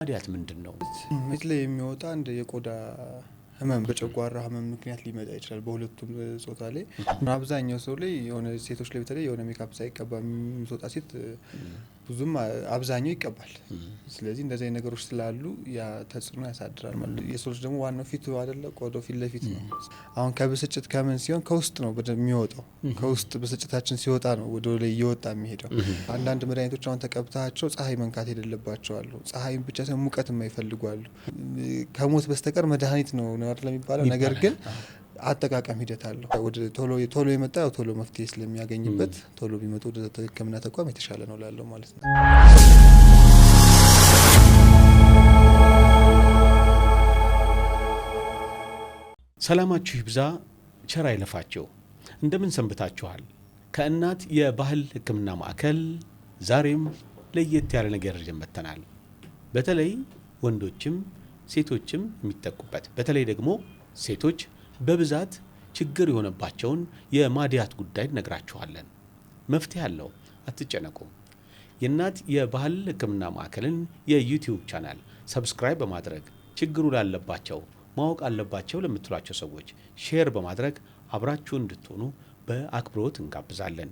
ማዲያት ምንድነው? ምትለ የሚወጣ እንደ የቆዳ ህመም በጨጓራ ህመም ምክንያት ሊመጣ ይችላል በሁለቱም ጾታ ላይ አብዛኛው ሰው ላይ የሆነ ሴቶች ላይ በተለይ የሆነ ሜካፕ ሳይቀባ የሚወጣ ሴት ብዙም አብዛኛው ይቀባል። ስለዚህ እንደዚህ አይነት ነገሮች ስላሉ ያ ተጽዕኖ ያሳድራል ማለት ነው። የሰው ልጅ ደግሞ ዋናው ፊቱ አይደለ ቆዳው ፊት ለፊት ነው። አሁን ከብስጭት ከምን ሲሆን ከውስጥ ነው የሚወጣው። ከውስጥ ብስጭታችን ሲወጣ ነው ወደ ላይ እየወጣ የሚሄደው። አንዳንድ መድኃኒቶች አሁን ተቀብታቸው ፀሐይ መንካት የሌለባቸው አሉ። ፀሐይን ብቻ ሳይሆን ሙቀት የማይፈልጉ አሉ። ከሞት በስተቀር መድኃኒት ነው አይደል የሚባለው። ነገር ግን አጠቃቀም ሂደት አለው። ወደ ቶሎ የመጣ ያው ቶሎ መፍትሄ ስለሚያገኝበት ቶሎ ቢመጡ ወደ ሕክምና ተቋም የተሻለ ነው ላለው ማለት ነው። ሰላማችሁ ይብዛ፣ ቸር አይለፋችሁ። እንደምን ሰንብታችኋል? ከእናት የባህል ሕክምና ማዕከል ዛሬም ለየት ያለ ነገር ይዘን መጥተናል። በተለይ ወንዶችም ሴቶችም የሚጠቁበት በተለይ ደግሞ ሴቶች በብዛት ችግር የሆነባቸውን የማዲያት ጉዳይ ነግራችኋለን። መፍትሄ አለው፣ አትጨነቁ። የእናት የባህል ሕክምና ማዕከልን የዩቲዩብ ቻናል ሰብስክራይብ በማድረግ ችግሩ ላለባቸው ማወቅ አለባቸው ለምትሏቸው ሰዎች ሼር በማድረግ አብራችሁ እንድትሆኑ በአክብሮት እንጋብዛለን።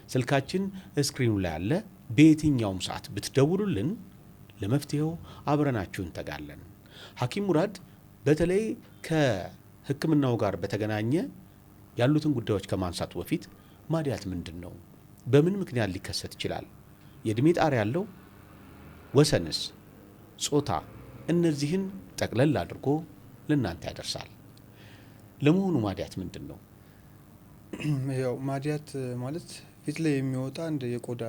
ስልካችን ስክሪኑ ላይ አለ። በየትኛውም ሰዓት ብትደውሉልን ለመፍትሄው አብረናችሁ እንተጋለን። ሐኪም ሙራድ በተለይ ከሕክምናው ጋር በተገናኘ ያሉትን ጉዳዮች ከማንሳቱ በፊት ማዲያት ምንድነው? በምን ምክንያት ሊከሰት ይችላል? የእድሜ ጣሪያ ያለው? ወሰንስ? ጾታ? እነዚህን ጠቅለል አድርጎ ለእናንተ ያደርሳል። ለመሆኑ ማዲያት ምንድነው? ያው ማዲያት ማለት ፊት ላይ የሚወጣ እንደ የቆዳ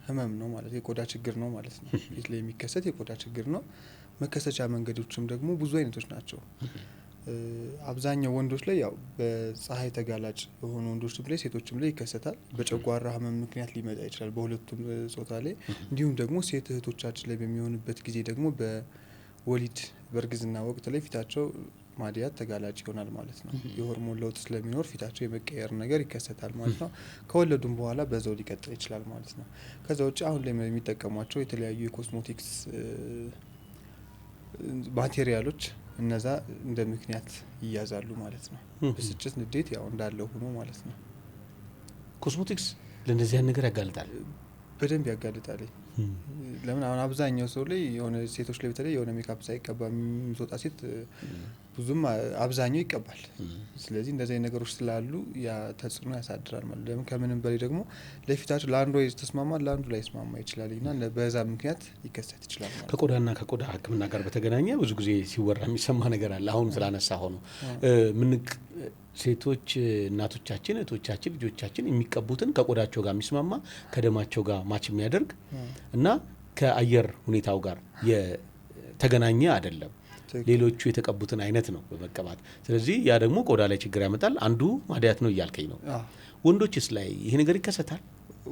ህመም ነው ማለት የቆዳ ችግር ነው ማለት ነው። ፊት ላይ የሚከሰት የቆዳ ችግር ነው። መከሰቻ መንገዶችም ደግሞ ብዙ አይነቶች ናቸው። አብዛኛው ወንዶች ላይ ያው በፀሐይ ተጋላጭ የሆኑ ወንዶችም ላይ ሴቶችም ላይ ይከሰታል። በጨጓራ ህመም ምክንያት ሊመጣ ይችላል በሁለቱም ጾታ ላይ። እንዲሁም ደግሞ ሴት እህቶቻችን ላይ በሚሆንበት ጊዜ ደግሞ በወሊድ በእርግዝና ወቅት ላይ ፊታቸው ማዲያት ተጋላጭ ይሆናል ማለት ነው። የሆርሞን ለውጥ ስለሚኖር ፊታቸው የመቀየር ነገር ይከሰታል ማለት ነው። ከወለዱም በኋላ በዛው ሊቀጥል ይችላል ማለት ነው። ከዛ ውጭ አሁን ላይ የሚጠቀሟቸው የተለያዩ የኮስሞቲክስ ማቴሪያሎች እነዛ እንደ ምክንያት ይያዛሉ ማለት ነው። ብስጭት፣ ንዴት ያው እንዳለው ሆኖ ማለት ነው። ኮስሞቲክስ ለእንደዚህ ነገር ያጋልጣል፣ በደንብ ያጋልጣል። ለምን አሁን አብዛኛው ሰው ላይ የሆነ ሴቶች ላይ በተለይ የሆነ ሜካፕ ሳይቀባ የምትወጣ ሴት ብዙም አብዛኛው ይቀባል። ስለዚህ እንደዚህ አይነት ነገሮች ስላሉ ያ ተጽዕኖ ያሳድራል ማለት ነው። ከምንም በላይ ደግሞ ለፊታቸው ለአንዱ ተስማማ ለአንዱ ላይ ስማማ ይችላል እና በዛ ምክንያት ሊከሰት ይችላል ማለት ነው። ከቆዳና ከቆዳ ሕክምና ጋር በተገናኘ ብዙ ጊዜ ሲወራ የሚሰማ ነገር አለ። አሁን ስላነሳ ሆኖ ሴቶች እናቶቻችን፣ እህቶቻችን፣ ልጆቻችን የሚቀቡትን ከቆዳቸው ጋር የሚስማማ ከደማቸው ጋር ማች የሚያደርግ እና ከአየር ሁኔታው ጋር የተገናኘ አይደለም። ሌሎቹ የተቀቡትን አይነት ነው በመቀባት። ስለዚህ ያ ደግሞ ቆዳ ላይ ችግር ያመጣል። አንዱ ማዲያት ነው እያልከኝ ነው። ወንዶችስ ላይ ይሄ ነገር ይከሰታል?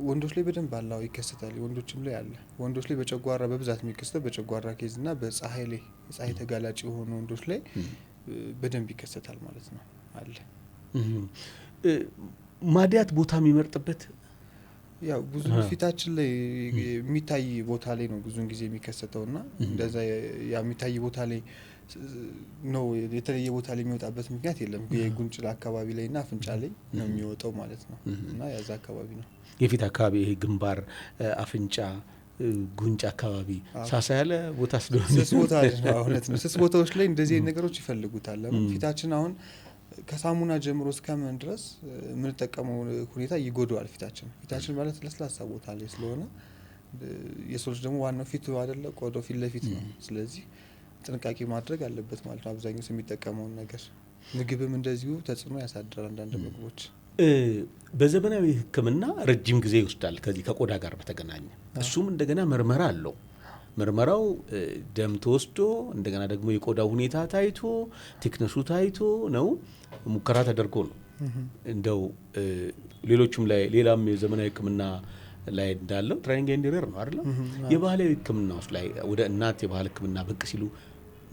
ወንዶች ላይ በደንብ አላው ይከሰታል። ወንዶችም ላይ አለ። ወንዶች ላይ በጨጓራ በብዛት የሚከሰተው በጨጓራ ኬዝና በፀሐይ ላይ ፀሐይ ተጋላጭ የሆኑ ወንዶች ላይ በደንብ ይከሰታል ማለት ነው አለ። ማዲያት ቦታ የሚመርጥበት ያው ብዙ ፊታችን ላይ የሚታይ ቦታ ላይ ነው ብዙን ጊዜ የሚከሰተውና እንደዛ ያ የሚታይ ቦታ ላይ ነው። የተለየ ቦታ ላይ የሚወጣበት ምክንያት የለም። የጉንጭ አካባቢ ላይና አፍንጫ ላይ ነው የሚወጣው ማለት ነው። እና ያዛ አካባቢ ነው የፊት አካባቢ ይሄ ግንባር፣ አፍንጫ፣ ጉንጭ አካባቢ ሳሳ ያለ ቦታ ስለሆነ ስስ ቦታ ነው። እውነት ነው። ስስ ቦታዎች ላይ እንደዚህ ነገሮች ይፈልጉታል። ፊታችን አሁን ከሳሙና ጀምሮ እስከምን ድረስ የምንጠቀመው ሁኔታ ይጎዳዋል። ፊታችን ማለት ለስላሳ ቦታ ላይ ስለሆነ የሰው ልጅ ደግሞ ዋናው ፊቱ አይደለ ቆዳው ፊት ለፊት ነው። ስለዚህ ጥንቃቄ ማድረግ አለበት ማለት ነው። አብዛኛው ሰው የሚጠቀመውን ነገር ምግብም እንደዚሁ ተጽዕኖ ያሳድራል። አንዳንድ ምግቦች በዘመናዊ ሕክምና ረጅም ጊዜ ይወስዳል ከዚህ ከቆዳ ጋር በተገናኘ። እሱም እንደገና ምርመራ አለው። ምርመራው ደም ተወስዶ እንደገና ደግሞ የቆዳው ሁኔታ ታይቶ ቴክነሱ ታይቶ ነው ሙከራ ተደርጎ ነው። እንደው ሌሎችም ላይ ሌላም የዘመናዊ ሕክምና ላይ እንዳለው ትራይንግ ኤንድ ኤረር ነው አይደል? የባህላዊ ሕክምናዎች ላይ ወደ እናት የባህል ሕክምና ብቅ ሲሉ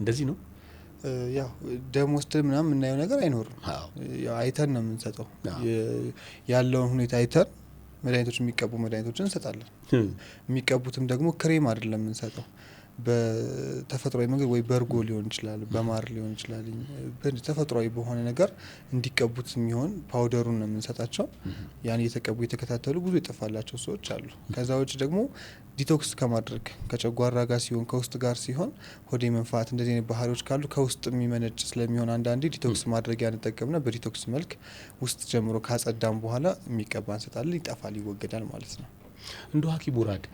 እንደዚህ ነው። ያው ደም ወስደን ምናምን የምናየው ነገር አይኖርም። ያው አይተን ነው የምንሰጠው። ያለውን ሁኔታ አይተን መድኃኒቶች የሚቀቡ መድኃኒቶችን እንሰጣለን። የሚቀቡትም ደግሞ ክሬም አይደለም የምንሰጠው። በተፈጥሯዊ መንገድ ወይ በርጎ ሊሆን ይችላል፣ በማር ሊሆን ይችላል፣ ተፈጥሯዊ በሆነ ነገር እንዲቀቡት የሚሆን ፓውደሩን ነው የምንሰጣቸው። ያን እየተቀቡ የተከታተሉ ብዙ የጠፋላቸው ሰዎች አሉ። ከዛ ውጭ ደግሞ ዲቶክስ ከማድረግ ከጨጓራ ጋር ሲሆን ከውስጥ ጋር ሲሆን ሆዴ መንፋት እንደዚህ አይነት ባህሪዎች ካሉ ከውስጥ የሚመነጭ ስለሚሆን አንዳንዴ ዲቶክስ ማድረጊያ እንጠቀምና በዲቶክስ መልክ ውስጥ ጀምሮ ካጸዳም በኋላ የሚቀባ እንሰጣለን። ይጠፋል፣ ይወገዳል ማለት ነው። እንደ ሐኪም ሙራድ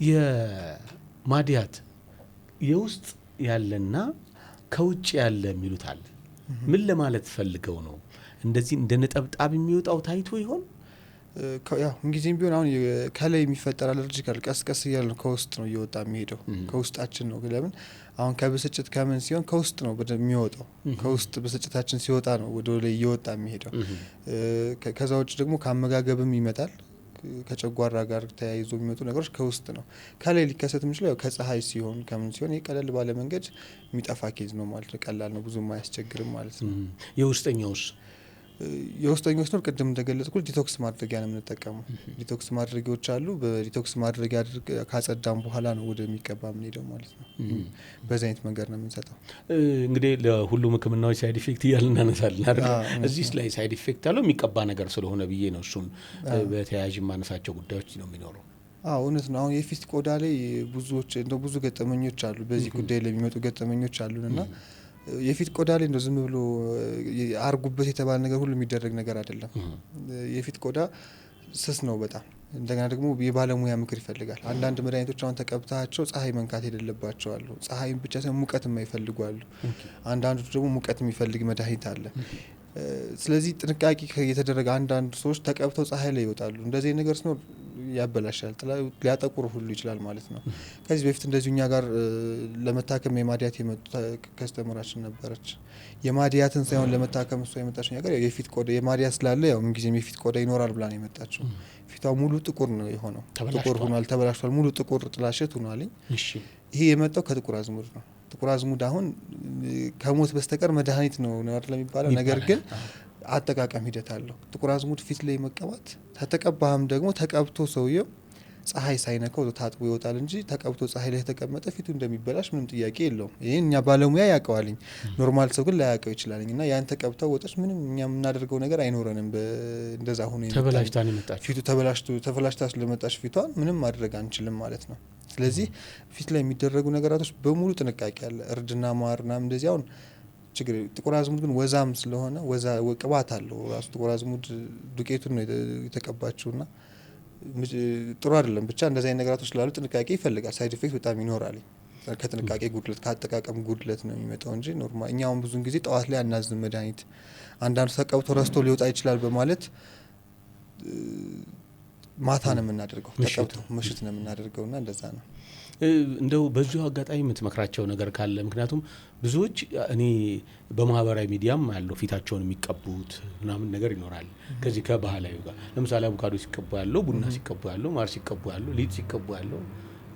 የማድያት የውስጥ ያለና ከውጭ ያለ የሚሉት አለ። ምን ለማለት ፈልገው ነው? እንደዚህ እንደ ነጠብጣብ የሚወጣው ታይቶ ይሆን? ያው እንግዲህ ቢሆን አሁን ከላይ የሚፈጠር አለርጂካል ቀስ ቀስ እያለ ከውስጥ ነው እየወጣ የሚሄደው፣ ከውስጣችን ነው። ለምን አሁን ከብስጭት ከምን ሲሆን ከውስጥ ነው የሚወጣው። ከውስጥ ብስጭታችን ሲወጣ ነው ወደ ላይ እየወጣ የሚሄደው። ከዛ ውጭ ደግሞ ከአመጋገብም ይመጣል። ከጨጓራ ጋር ተያይዞ የሚመጡ ነገሮች ከውስጥ ነው። ከላይ ሊከሰት የሚችለው ከፀሐይ ሲሆን ከምን ሲሆን ይህ ቀለል ባለ መንገድ የሚጠፋ ኬዝ ነው ማለት ነው። ቀላል ነው፣ ብዙም አያስቸግርም ማለት ነው። የውስጠኛውስ? የውስጠኞች ነው ቅድም እንደገለጽኩት ዲቶክስ ማድረጊያ ነው የምንጠቀመው። ዲቶክስ ማድረጊያዎች አሉ። በዲቶክስ ማድረጊያ ካጸዳም በኋላ ነው ወደሚቀባ የምንሄደው ማለት ነው። በዚህ አይነት መንገድ ነው የምንሰጠው። እንግዲህ ለሁሉም ሕክምናዎች ሳይድ ኢፌክት እያልን እናነሳለን አይደል? እዚህ ላይ ሳይድ ኢፌክት ያለው የሚቀባ ነገር ስለሆነ ብዬ ነው። እሱን በተያያዥ የማነሳቸው ጉዳዮች ነው የሚኖረው። እውነት ነው። አሁን የፊት ቆዳ ላይ ብዙዎች እንደው ብዙ ገጠመኞች አሉ። በዚህ ጉዳይ ላይ የሚመጡ ገጠመኞች አሉንና የፊት ቆዳ ላይ እንደው ዝም ብሎ አርጉበት የተባለ ነገር ሁሉ የሚደረግ ነገር አይደለም። የፊት ቆዳ ስስ ነው በጣም። እንደገና ደግሞ የባለሙያ ምክር ይፈልጋል። አንዳንድ መድኃኒቶች አሁን ተቀብታቸው ፀሐይ መንካት የሌለባቸው አሉ። ፀሐይም ብቻ ሳይሆን ሙቀት የማይፈልጉ አሉ። አንዳንዶቹ ደግሞ ሙቀት የሚፈልግ መድኃኒት አለ። ስለዚህ ጥንቃቄ የተደረገ አንዳንድ ሰዎች ተቀብተው ፀሐይ ላይ ይወጣሉ። እንደዚህ ነገር ሲኖር ያበላሻል፣ ሊያጠቁር ሁሉ ይችላል ማለት ነው። ከዚህ በፊት እንደዚሁ እኛ ጋር ለመታከም የማድያት የመጡ ከስተመራችን ነበረች። የማድያትን ሳይሆን ለመታከም እሷ የመጣች ነገር የፊት ቆዳ የማድያት ስላለ ያው ምንጊዜም የፊት ቆዳ ይኖራል ብላ ነው የመጣችው። ፊቷ ሙሉ ጥቁር ነው የሆነው፣ ጥቁር ሆኗል፣ ተበላሽቷል፣ ሙሉ ጥቁር ጥላሸት ሆኗል። ይሄ የመጣው ከጥቁር አዝሙድ ነው። ጥቁር አዝሙድ አሁን ከሞት በስተቀር መድኃኒት ነው አይደል የሚባለው። ነገር ግን አጠቃቀም ሂደት አለው። ጥቁር አዝሙድ ፊት ላይ መቀባት ተተቀባህም ደግሞ ተቀብቶ ሰውየው ፀሐይ ሳይነካው ታጥቦ ይወጣል እንጂ ተቀብቶ ፀሐይ ላይ ተቀመጠ ፊቱ እንደሚበላሽ ምንም ጥያቄ የለውም። ይሄን እኛ ባለሙያ ያውቀዋልኝ፣ ኖርማል ሰው ግን ላያውቀው ይችላልኝ። እና ያን ተቀብተው ወጣች ምንም እኛ የምናደርገው ነገር አይኖረንም። እንደዛ ሆኖ ፊቱ ተበላሽታ ስለመጣች ፊቷን ምንም ማድረግ አንችልም ማለት ነው። ስለዚህ ፊት ላይ የሚደረጉ ነገራቶች በሙሉ ጥንቃቄ አለ። እርድና ማርና እንደዚህ አሁን ችግር። ጥቁር አዝሙድ ግን ወዛም ስለሆነ ቅባት አለው ራሱ። ጥቁር አዝሙድ ዱቄቱን ነው የተቀባችውና ጥሩ አይደለም። ብቻ እንደዚህ አይነት ነገራቶች ስላሉ ጥንቃቄ ይፈልጋል። ሳይድ ኢፌክት በጣም ይኖራል። ከጥንቃቄ ጉድለት ከአጠቃቀም ጉድለት ነው የሚመጣው እንጂ ኖርማል። እኛውን ብዙን ጊዜ ጠዋት ላይ አናዝም መድኃኒት። አንዳንዱ ተቀብቶ ረስቶ ሊወጣ ይችላል በማለት ማታ ነው የምናደርገው፣ ተቀብቶ ምሽት ነው የምናደርገውና እንደዛ ነው። እንደው በዚሁ አጋጣሚ የምትመክራቸው ነገር ካለ? ምክንያቱም ብዙዎች እኔ በማህበራዊ ሚዲያም ያለው ፊታቸውን የሚቀቡት ምናምን ነገር ይኖራል። ከዚህ ከባህላዊ ጋር ለምሳሌ አቮካዶ ሲቀቡ ያለው፣ ቡና ሲቀቡ ያለው፣ ማር ሲቀቡ ያለው፣ ሊጥ ሲቀቡ ያለው፣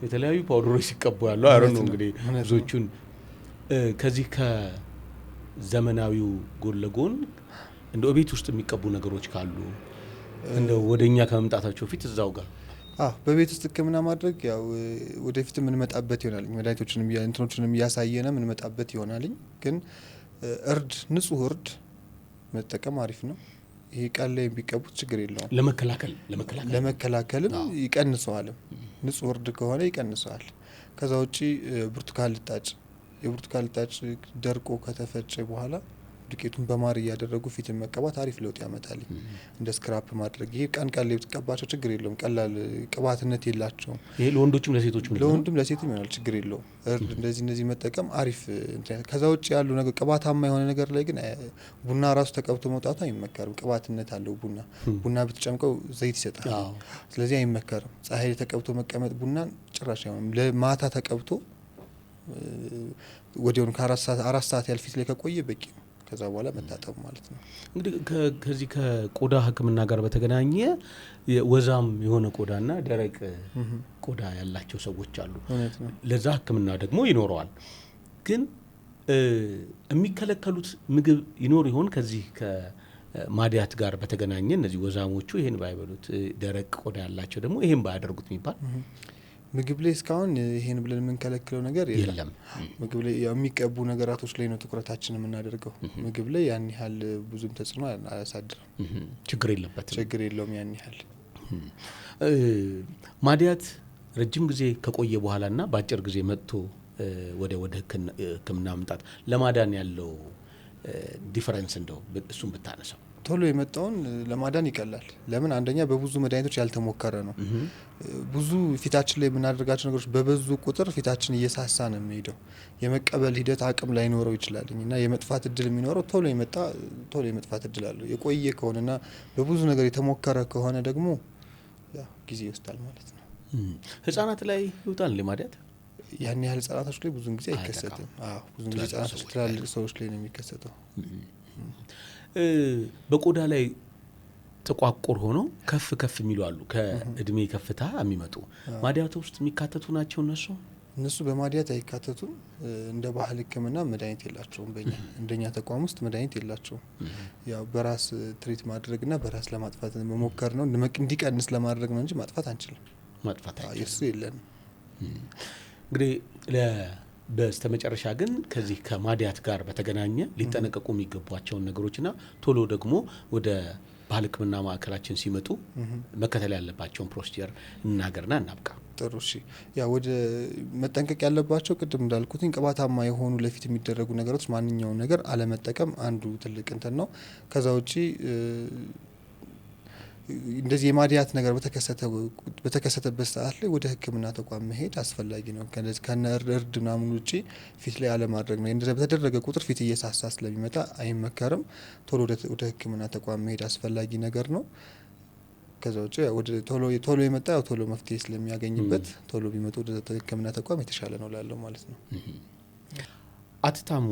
የተለያዩ ፓውደሮች ሲቀቡ ያለው አረን ነው እንግዲህ ብዙዎቹን ከዚህ ከዘመናዊው ጎን ለጎን እንደው ቤት ውስጥ የሚቀቡ ነገሮች ካሉ እንደው ወደኛ ከመምጣታቸው ፊት እዛው ጋር በቤት ውስጥ ሕክምና ማድረግ ያው ወደፊት የምንመጣበት ይሆናል። መድኃኒቶችንም እንትኖችንም እያሳየነ የምንመጣበት ይሆናል። ግን እርድ፣ ንጹህ እርድ መጠቀም አሪፍ ነው። ይሄ ቀን ላይ ቢቀቡት ችግር የለውም። ለመከላከልም ይቀንሰዋልም። ንጹህ እርድ ከሆነ ይቀንሰዋል። ከዛ ውጪ ብርቱካን ልጣጭ፣ የብርቱካን ልጣጭ ደርቆ ከተፈጨ በኋላ ዱቄቱን በማር እያደረጉ ፊትን መቀባት አሪፍ ለውጥ ያመጣል። እንደ ስክራፕ ማድረግ ይሄ ቀን ላይ ብትቀባቸው ችግር የለውም። ቀላል ቅባትነት የላቸውም። ይሄ ለወንዶችም ለሴቶችም ለወንድም ለሴትም ይሆናል፣ ችግር የለውም። እንደዚህ መጠቀም አሪፍ። ከዛ ውጭ ያሉ ነገር ቅባታማ የሆነ ነገር ላይ ግን ቡና ራሱ ተቀብቶ መውጣቱ አይመከርም። ቅባትነት አለው ቡና ብትጨምቀው ዘይት ይሰጣል። ስለዚህ አይመከርም። ፀሐይ ላይ ተቀብቶ መቀመጥ ቡናን ጭራሽ አይሆንም። ለማታ ተቀብቶ ወዲያውኑ ከ4 ሰዓት ያህል ፊት ላይ ከቆየ በቂ ነው። ከዛ በኋላ መታጠብ ማለት ነው። እንግዲህ ከዚህ ከቆዳ ሕክምና ጋር በተገናኘ ወዛም የሆነ ቆዳና ደረቅ ቆዳ ያላቸው ሰዎች አሉ። ለዛ ሕክምና ደግሞ ይኖረዋል። ግን የሚከለከሉት ምግብ ይኖር ይሆን? ከዚህ ከማድያት ጋር በተገናኘ እነዚህ ወዛሞቹ ይሄን ባይበሉት፣ ደረቅ ቆዳ ያላቸው ደግሞ ይሄን ባያደርጉት የሚባል ምግብ ላይ እስካሁን ይሄን ብለን የምንከለክለው ነገር የለም። ምግብ ላይ የሚቀቡ ነገራቶች ላይ ነው ትኩረታችን የምናደርገው። ምግብ ላይ ያን ያህል ብዙም ተጽዕኖ አያሳድርም። ችግር የለበትም። ችግር የለውም ያን ያህል። ማዲያት ረጅም ጊዜ ከቆየ በኋላና በአጭር ጊዜ መጥቶ ወደ ሕክምና መምጣት ለማዳን ያለው ዲፈረንስ እንደው እሱን ብታነሳው። ቶሎ የመጣውን ለማዳን ይቀላል። ለምን? አንደኛ በብዙ መድኃኒቶች ያልተሞከረ ነው። ብዙ ፊታችን ላይ የምናደርጋቸው ነገሮች በበዙ ቁጥር ፊታችን እየሳሳ ነው የሚሄደው። የመቀበል ሂደት አቅም ላይኖረው ይችላል እና የመጥፋት እድል የሚኖረው ቶሎ የመጥፋት እድል አለው። የቆየ ከሆነና በብዙ ነገር የተሞከረ ከሆነ ደግሞ ጊዜ ይወስዳል ማለት ነው። ህጻናት ላይ ይወጣል ማዲያት? ያን ያህል ህጻናቶች ላይ ብዙን ጊዜ አይከሰትም። ብዙን ጊዜ ህጻናቶች ትላልቅ ሰዎች ላይ ነው የሚከሰተው። በቆዳ ላይ ጥቋቁር ሆነው ከፍ የሚሉ አሉ። ከእድሜ ከፍታ የሚመጡ ማዲያት ውስጥ የሚካተቱ ናቸው። እነሱ በማዲያት አይካተቱም። እንደ ባህል ሕክምና መድኃኒት የላቸውም። እንደኛ ተቋም ውስጥ መድኃኒት የላቸውም። ያው በራስ ትሪት ማድረግና በራስ ለማጥፋት መሞከር ነው፣ እንዲቀንስ ለማድረግ ነው እንጂ ማጥፋት አንችልም። ማጥፋት እሱ የለንም። እንግዲህ በስተመጨረሻ ግን ከዚህ ከማዲያት ጋር በተገናኘ ሊጠነቀቁ የሚገቧቸውን ነገሮችና ቶሎ ደግሞ ወደ ባህል ሕክምና ማዕከላችን ሲመጡ መከተል ያለባቸውን ፕሮሲጀር እናገርና እናብቃ። ጥሩ እሺ። ወደ መጠንቀቅ ያለባቸው ቅድም እንዳልኩት ቅባታማ የሆኑ ለፊት የሚደረጉ ነገሮች ማንኛውን ነገር አለመጠቀም አንዱ ትልቅ እንትን ነው። ከዛ ውጪ እንደዚህ የማዲያት ነገር በተከሰተበት ሰዓት ላይ ወደ ሕክምና ተቋም መሄድ አስፈላጊ ነው። ከነ እርድ ምናምን ውጪ ፊት ላይ አለማድረግ ነው። እንደዚህ በተደረገ ቁጥር ፊት እየሳሳ ስለሚመጣ አይመከርም። ቶሎ ወደ ሕክምና ተቋም መሄድ አስፈላጊ ነገር ነው። ከዛ ውጪ ቶሎ የመጣ ቶሎ መፍትሄ ስለሚያገኝበት ቶሎ ቢመጡ ወደ ሕክምና ተቋም የተሻለ ነው ላለው ማለት ነው። አትታሙ።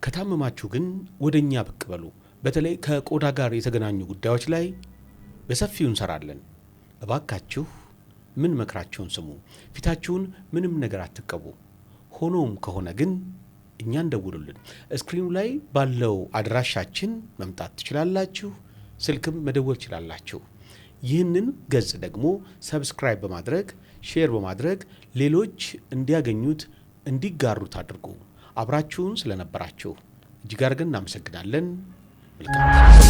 ከታመማችሁ ግን ወደኛ ብቅ በሉ። በተለይ ከቆዳ ጋር የተገናኙ ጉዳዮች ላይ በሰፊው እንሰራለን። እባካችሁ ምን መክራቸውን ስሙ። ፊታችሁን ምንም ነገር አትቀቡ። ሆኖም ከሆነ ግን እኛን ደውሉልን። ስክሪኑ ላይ ባለው አድራሻችን መምጣት ትችላላችሁ። ስልክም መደወል ትችላላችሁ። ይህንን ገጽ ደግሞ ሰብስክራይብ በማድረግ ሼር በማድረግ ሌሎች እንዲያገኙት እንዲጋሩት አድርጉ። አብራችሁን ስለነበራችሁ እጅግ አድርገን እናመሰግናለን። መልካም